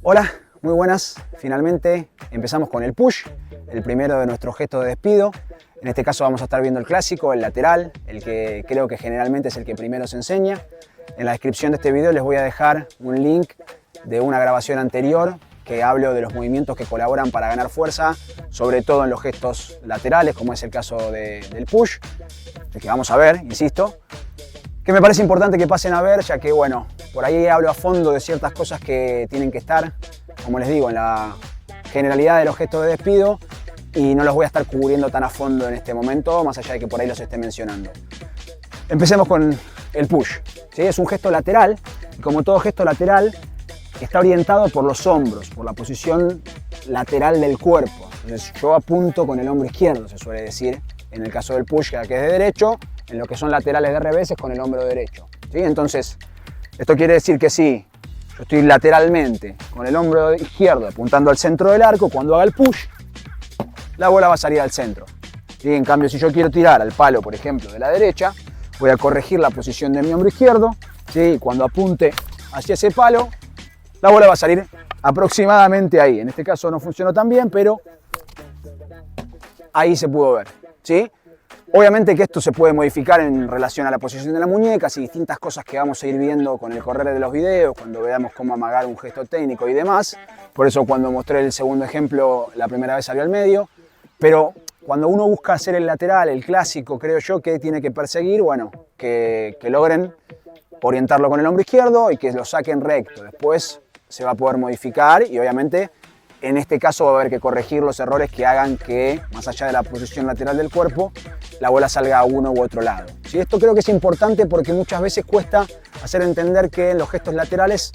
Hola, muy buenas. Finalmente empezamos con el push, el primero de nuestros gestos de despido. En este caso vamos a estar viendo el clásico, el lateral, el que creo que generalmente es el que primero se enseña. En la descripción de este video les voy a dejar un link de una grabación anterior que hablo de los movimientos que colaboran para ganar fuerza, sobre todo en los gestos laterales, como es el caso del push, el que vamos a ver, insisto, que me parece importante que pasen a ver, ya que, bueno, por ahí hablo a fondo de ciertas cosas que tienen que estar, como les digo, en la generalidad de los gestos de despido, y no los voy a estar cubriendo tan a fondo en este momento, más allá de que por ahí los esté mencionando. Empecemos con el push, ¿sí? Es un gesto lateral, y como todo gesto lateral, está orientado por los hombros, por la posición lateral del cuerpo. Entonces yo apunto con el hombro izquierdo, se suele decir, en el caso del push, que es de derecho, en lo que son laterales de revés es con el hombro derecho, ¿sí? Entonces, esto quiere decir que si yo estoy lateralmente con el hombro izquierdo apuntando al centro del arco, cuando haga el push, la bola va a salir al centro, ¿sí? En cambio, si yo quiero tirar al palo, por ejemplo, de la derecha, voy a corregir la posición de mi hombro izquierdo, ¿sí? Cuando apunte hacia ese palo, la bola va a salir aproximadamente ahí. En este caso no funcionó tan bien, pero ahí se pudo ver, ¿sí? Obviamente que esto se puede modificar en relación a la posición de las muñecas y distintas cosas que vamos a ir viendo con el correr de los videos, cuando veamos cómo amagar un gesto técnico y demás. Por eso cuando mostré el segundo ejemplo, la primera vez salió al medio. Pero cuando uno busca hacer el lateral, el clásico, creo yo que tiene que perseguir, bueno, que logren orientarlo con el hombro izquierdo y que lo saquen recto. Después se va a poder modificar y obviamente en este caso va a haber que corregir los errores que hagan que, más allá de la posición lateral del cuerpo, la bola salga a uno u otro lado. ¿Sí? Esto creo que es importante porque muchas veces cuesta hacer entender que en los gestos laterales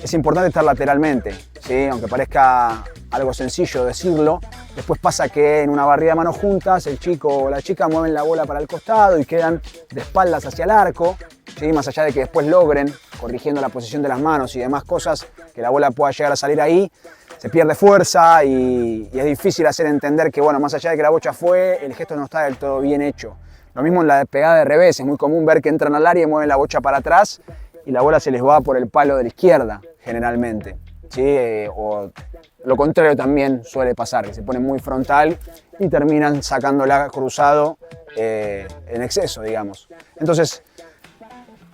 es importante estar lateralmente, ¿sí? Aunque parezca algo sencillo decirlo, después pasa que en una barrida de manos juntas el chico o la chica mueven la bola para el costado y quedan de espaldas hacia el arco, ¿sí? Más allá de que después logren, corrigiendo la posición de las manos y demás cosas, que la bola pueda llegar a salir ahí, se pierde fuerza y es difícil hacer entender que, bueno, más allá de que la bocha fue, el gesto no está del todo bien hecho. Lo mismo en la pegada de revés, es muy común ver que entran al área y mueven la bocha para atrás y la bola se les va por el palo de la izquierda, generalmente, ¿sí? O lo contrario también suele pasar, que se ponen muy frontal y terminan sacándola cruzado en exceso, digamos. Entonces,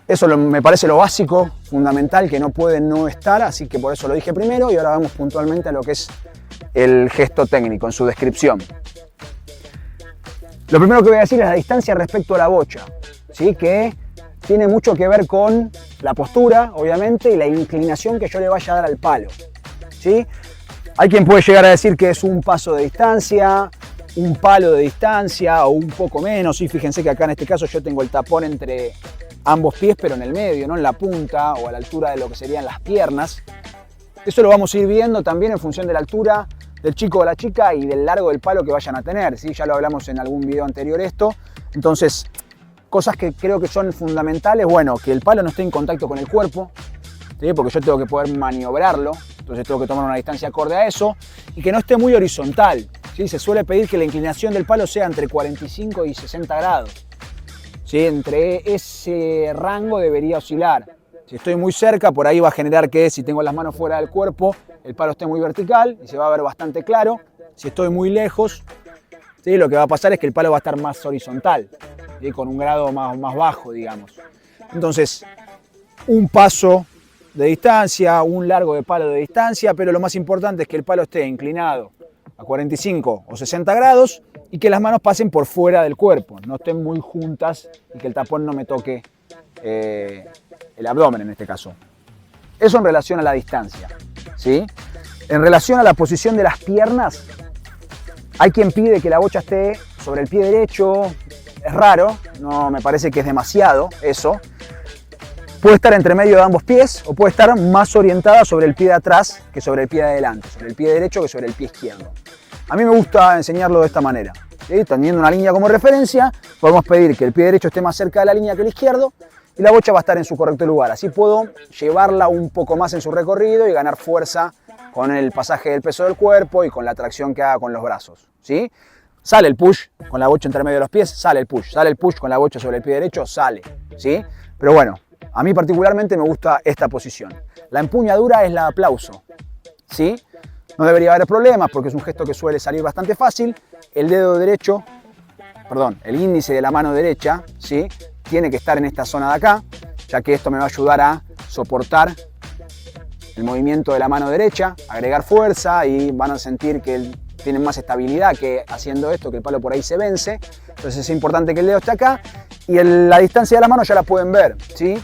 eso me parece lo básico, fundamental, que no puede no estar, así que por eso lo dije primero y ahora vamos puntualmente a lo que es el gesto técnico, en su descripción. Lo primero que voy a decir es la distancia respecto a la bocha, ¿sí? Que tiene mucho que ver con la postura, obviamente, y la inclinación que yo le vaya a dar al palo, ¿sí? Hay quien puede llegar a decir que es un paso de distancia, un palo de distancia o un poco menos, y fíjense que acá en este caso yo tengo el tapón entre ambos pies, pero en el medio, no en la punta o a la altura de lo que serían las piernas. Eso lo vamos a ir viendo también en función de la altura del chico o la chica y del largo del palo que vayan a tener, ¿sí? Ya lo hablamos en algún video anterior esto. Entonces, cosas que creo que son fundamentales, bueno, que el palo no esté en contacto con el cuerpo, ¿sí? Porque yo tengo que poder maniobrarlo, entonces tengo que tomar una distancia acorde a eso, y que no esté muy horizontal, ¿sí? Se suele pedir que la inclinación del palo sea entre 45 y 60 grados. ¿Sí? Entre ese rango debería oscilar. Si estoy muy cerca, por ahí va a generar que si tengo las manos fuera del cuerpo, el palo esté muy vertical y se va a ver bastante claro. Si estoy muy lejos, ¿sí? Lo que va a pasar es que el palo va a estar más horizontal, ¿sí? Con un grado más bajo, digamos. Entonces, un paso de distancia, un largo de palo de distancia, pero lo más importante es que el palo esté inclinado a 45 o 60 grados y que las manos pasen por fuera del cuerpo, no estén muy juntas y que el tapón no me toque el abdomen en este caso. Eso en relación a la distancia, ¿sí? En relación a la posición de las piernas, hay quien pide que la bocha esté sobre el pie derecho, es raro, no me parece que es demasiado eso. Puede estar entre medio de ambos pies o puede estar más orientada sobre el pie de atrás que sobre el pie de adelante, sobre el pie derecho que sobre el pie izquierdo. A mí me gusta enseñarlo de esta manera, ¿sí? Teniendo una línea como referencia, podemos pedir que el pie derecho esté más cerca de la línea que el izquierdo y la bocha va a estar en su correcto lugar. Así puedo llevarla un poco más en su recorrido y ganar fuerza con el pasaje del peso del cuerpo y con la tracción que haga con los brazos, ¿sí? Sale el push con la bocha entre medio de los pies, sale el push con la bocha sobre el pie derecho, sale, ¿sí? Pero bueno, a mí particularmente me gusta esta posición. La empuñadura es la aplauso, ¿sí? No debería haber problemas porque es un gesto que suele salir bastante fácil. El dedo derecho, perdón, el índice de la mano derecha, ¿sí? Tiene que estar en esta zona de acá, ya que esto me va a ayudar a soportar el movimiento de la mano derecha, agregar fuerza y van a sentir que tienen más estabilidad que haciendo esto, que el palo por ahí se vence. Entonces es importante que el dedo esté acá y la distancia de la mano ya la pueden ver, ¿sí?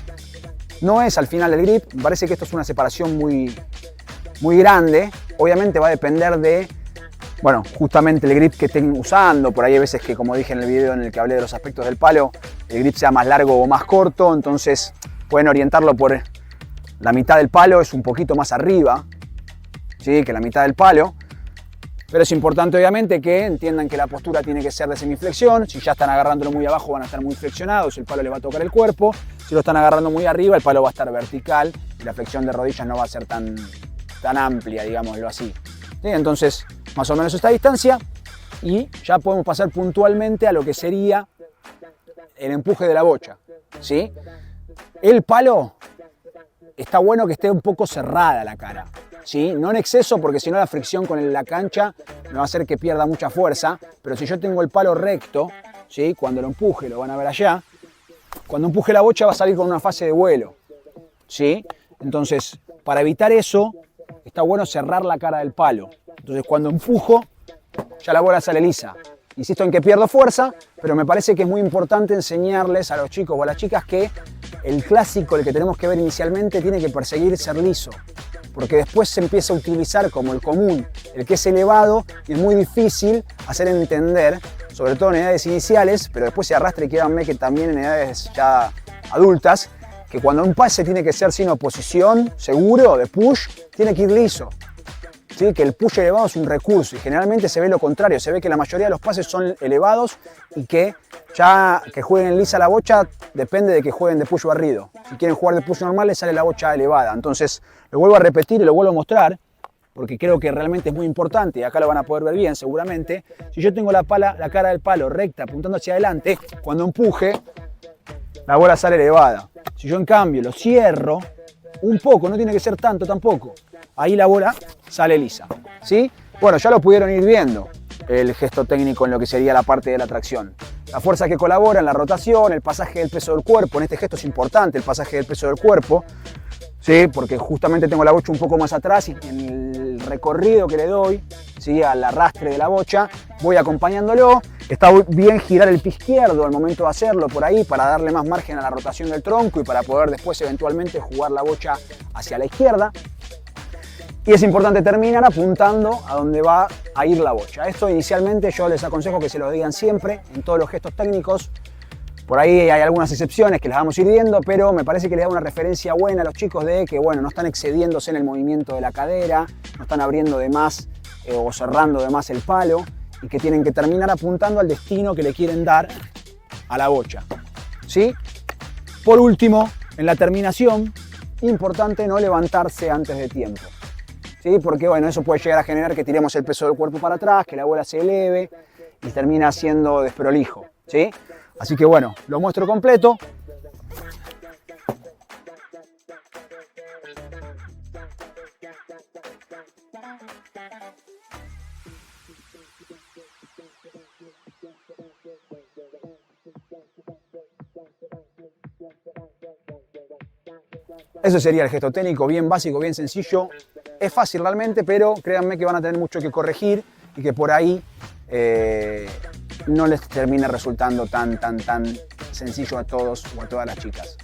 No es al final del grip, me parece que esto es una separación muy grande. Obviamente va a depender de, bueno, justamente el grip que estén usando. Por ahí hay veces que, como dije en el video en el que hablé de los aspectos del palo, el grip sea más largo o más corto, entonces pueden orientarlo por la mitad del palo, es un poquito más arriba, ¿sí? Que la mitad del palo. Pero es importante obviamente que entiendan que la postura tiene que ser de semiflexión. Si ya están agarrándolo muy abajo van a estar muy flexionados, el palo le va a tocar el cuerpo. Si lo están agarrando muy arriba, el palo va a estar vertical y la flexión de rodillas no va a ser tan amplia, digámoslo así. ¿Sí? Entonces, más o menos esta distancia y ya podemos pasar puntualmente a lo que sería el empuje de la bocha, ¿sí? El palo está bueno que esté un poco cerrada la cara, ¿sí? No en exceso porque si no la fricción con la cancha me va a hacer que pierda mucha fuerza, pero si yo tengo el palo recto, ¿sí? Cuando lo empuje, lo van a ver allá, cuando empuje la bocha va a salir con una fase de vuelo, ¿sí? Entonces, para evitar eso, está bueno cerrar la cara del palo. Entonces cuando empujo, ya la bola sale lisa. Insisto en que pierdo fuerza, pero me parece que es muy importante enseñarles a los chicos o a las chicas que el clásico, el que tenemos que ver inicialmente, tiene que perseguir ser liso. Porque después se empieza a utilizar como el común, el que es elevado, y es muy difícil hacer entender, sobre todo en edades iniciales, pero después se arrastra y créanme que también en edades ya adultas, que cuando un pase tiene que ser sin oposición, seguro, de push, tiene que ir liso. ¿Sí? Que el push elevado es un recurso y generalmente se ve lo contrario, se ve que la mayoría de los pases son elevados y que ya que jueguen lisa la bocha depende de que jueguen de push barrido. Si quieren jugar de push normal les sale la bocha elevada. Entonces lo vuelvo a repetir y lo vuelvo a mostrar porque creo que realmente es muy importante y acá lo van a poder ver bien seguramente. Si yo tengo la cara del palo recta apuntando hacia adelante, cuando empuje la bola sale elevada. Si yo en cambio lo cierro un poco, no tiene que ser tanto tampoco, ahí la bola sale lisa, ¿sí? Bueno, ya lo pudieron ir viendo, el gesto técnico en lo que sería la parte de la tracción. La fuerza que colabora en la rotación, el pasaje del peso del cuerpo, en este gesto es importante el pasaje del peso del cuerpo, ¿sí? Porque justamente tengo la bocha un poco más atrás y en el recorrido que le doy, ¿sí? Al arrastre de la bocha, voy acompañándolo. Está bien girar el pie izquierdo al momento de hacerlo por ahí para darle más margen a la rotación del tronco y para poder después eventualmente jugar la bocha hacia la izquierda. Y es importante terminar apuntando a donde va a ir la bocha. Esto inicialmente yo les aconsejo que se lo digan siempre en todos los gestos técnicos. Por ahí hay algunas excepciones que las vamos a ir viendo, pero me parece que le da una referencia buena a los chicos de que, bueno, no están excediéndose en el movimiento de la cadera, no están abriendo de más o cerrando de más el palo y que tienen que terminar apuntando al destino que le quieren dar a la bocha, ¿sí? Por último, en la terminación, importante no levantarse antes de tiempo, ¿sí? Porque, bueno, eso puede llegar a generar que tiremos el peso del cuerpo para atrás, que la bola se eleve y termina siendo desprolijo, ¿sí? Así que bueno, lo muestro completo. Eso sería el gesto técnico, bien básico, bien sencillo. Es fácil realmente, pero créanme que van a tener mucho que corregir y que por ahí no les termina resultando tan sencillo a todos o a todas las chicas.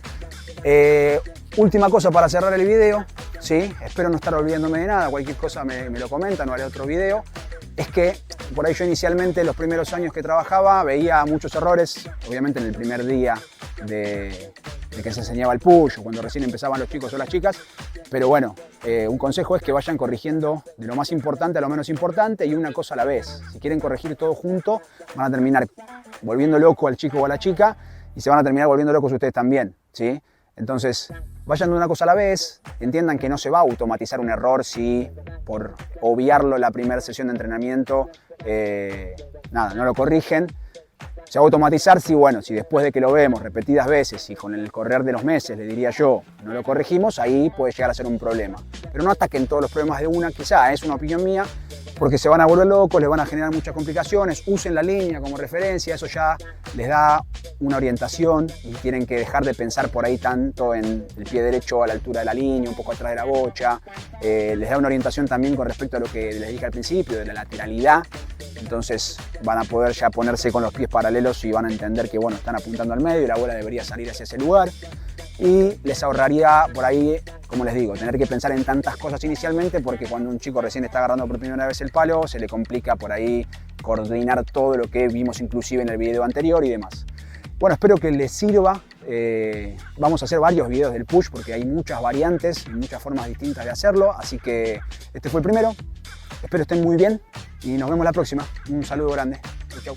Última cosa para cerrar el video, ¿sí? Espero no estar olvidándome de nada, cualquier cosa me lo comentan o haré otro video. Es que por ahí yo inicialmente, los primeros años que trabajaba, veía muchos errores, obviamente en el primer día de que se enseñaba el push o cuando recién empezaban los chicos o las chicas, pero bueno, un consejo es que vayan corrigiendo de lo más importante a lo menos importante y una cosa a la vez. Si quieren corregir todo junto, van a terminar volviendo loco al chico o a la chica y se van a terminar volviendo locos ustedes también, ¿sí? Entonces, vayan de una cosa a la vez, entiendan que no se va a automatizar un error si por obviarlo la primera sesión de entrenamiento, nada, no lo corrigen. Se va a automatizar si, bueno, si después de que lo vemos repetidas veces y con el correr de los meses, le diría yo, no lo corregimos, ahí puede llegar a ser un problema. Pero no ataquen todos los problemas de una, quizá, es una opinión mía, porque se van a volver locos, les van a generar muchas complicaciones. Usen la línea como referencia, eso ya les da una orientación y tienen que dejar de pensar por ahí tanto en el pie derecho a la altura de la línea, un poco atrás de la bocha. Les da una orientación también con respecto a lo que les dije al principio, de la lateralidad. Entonces van a poder ya ponerse con los pies paralelos y van a entender que, bueno, están apuntando al medio y la bola debería salir hacia ese lugar. Y les ahorraría por ahí, como les digo, tener que pensar en tantas cosas inicialmente, porque cuando un chico recién está agarrando por primera vez el palo, se le complica por ahí coordinar todo lo que vimos inclusive en el video anterior y demás. Bueno, espero que les sirva. Vamos a hacer varios videos del push porque hay muchas variantes y muchas formas distintas de hacerlo, así que este fue el primero. Espero estén muy bien y nos vemos la próxima. Un saludo grande. Chau, chau.